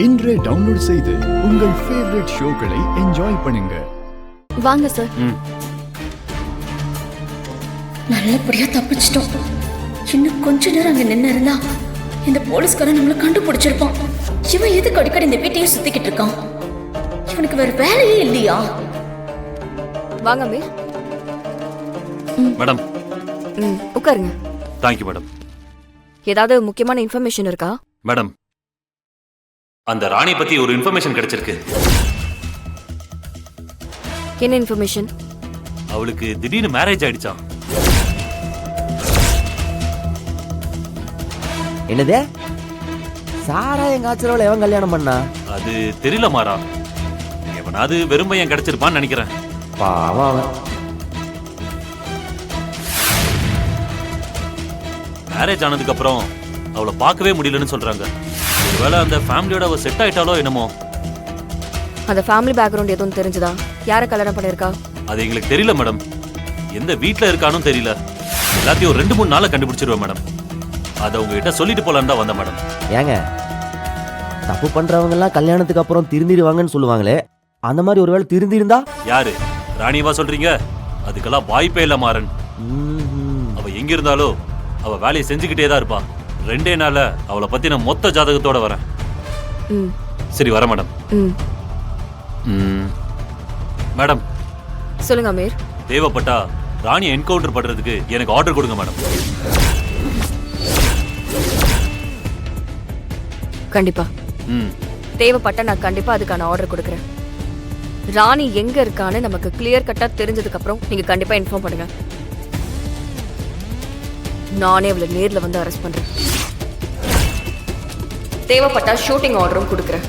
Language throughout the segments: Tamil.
இன்றே டவுன்லோட் செய்து உங்கள் ஃபேவரட் ஷோக்களை என்ஜாய் பண்ணுங்க. வாங்க சார். நல்லபடியா தப்பிச்சிட்டோம். இன்னும் கொஞ்ச நேரம் அங்க நின்று இருந்தா இந்த போலீஸ்காரன் நம்மள கண்டுபிடிச்சிருப்பான். இவன் எதுக்கு அடிக்கடி இந்த வீட்டையே சுத்திக்கிட்டு இருக்கான்? இவனுக்கு வேற வேலையே இல்லையா? வாங்க மீர். மேடம். உட்காருங்க. Thank you madam. ஏதாவது முக்கியமான இன்ஃபர்மேஷன் இருக்கா? மேடம், அந்த ராணி பத்தி ஒரு இன்ஃபர்மேஷன் கிடைச்சிருக்கு. என்ன இன்ஃபர்மேஷன்? அவளுக்கு திடீர்னு மேரேஜ் ஆயிடுச்சாம். என்னதே? சாரா எங்க ஆச்சரவுல எவன் கல்யாணம் பண்ணா? அது தெரியல மாறா. எவனாவது வெறும் பையன் கிடைச்சிருப்பான்னு நினைக்கிறேன். பாவம் அவன். மேரேஜ் ஆனதுக்கு அப்புறம் அவளை பார்க்கவே முடியலன்னு சொல்றாங்க. ஒருவேளை அந்த ஃபேமிலியோட அவ செட் ஆயிட்டாலோ என்னமோ. அந்த ஃபேமிலி பேக்ரவுண்ட் எதுவும் தெரிஞ்சுதா? யாரை கல்யாணம் பண்ணிருக்கா? அது எங்களுக்கு தெரியல மேடம். எந்த வீட்ல இருக்கானும் தெரியல. எல்லாத்தையும் ஒரு 2-3 நாள்ல கண்டுபிடிச்சிருவேன் மேடம். அதை உங்ககிட்ட சொல்லிட்டு போலான்னு தான் வந்தேன் மேடம். ஏங்க, தப்பு பண்றவங்க எல்லாம் கல்யாணத்துக்கு அப்புறம் திருந்திடுவாங்கன்னு சொல்லுவாங்களே, அந்த மாதிரி ஒருவேளை திருந்திருந்தா? யாரு? ராணியவா சொல்றீங்க? அதுக்கெல்லாம் வாய்ப்பே இல்ல மாறன். அவ எங்க இருந்தாலோ அவ வேலையை செஞ்சுக்கிட்டே தான் இருப்பா. 2 நாள்ல அவளை பத்தி நான் மொத்த ஜாதகத்தோட வரேன். சரி வர மேடம். மேடம் சொல்லுங்க அமீர். தேவைப்பட்டா ராணியை என்கவுண்டர் பண்றதுக்கு எனக்கு ஆர்டர் கொடுங்க மேடம். கண்டிப்பா. தேவைப்பட்ட நான் கண்டிப்பா அதுக்கான ஆர்டர் கொடுக்கறேன். ராணி எங்க இருக்கான்னு நமக்கு கிளியர் கட்டா தெரிஞ்சதுக்கு அப்புறம் நீங்க கண்டிப்பா இன்ஃபார்ம் பண்ணுங்க. நானே அவளை நேர்ல வந்து அரெஸ்ட் பண்றேன். தேவைப்பட்டா ஷூட்டிங் ஆர்டரும் கொடுக்கறேன்.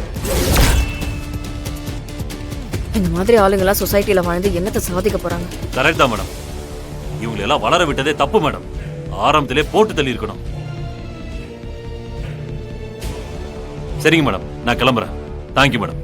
இந்த மாதிரி ஆளுங்களா சொசைட்டில வாழ்ந்து என்னத்தை சாதிக்க போறாங்க? கரெக்ட் தான் மேடம். இவங்களை எல்லாம் வளர விட்டதே தப்பு மேடம். ஆரம்பத்திலே போட்டு தள்ளி இருக்கணும். சரிங்க மேடம், நான் கிளம்புறேன். Thank you madam.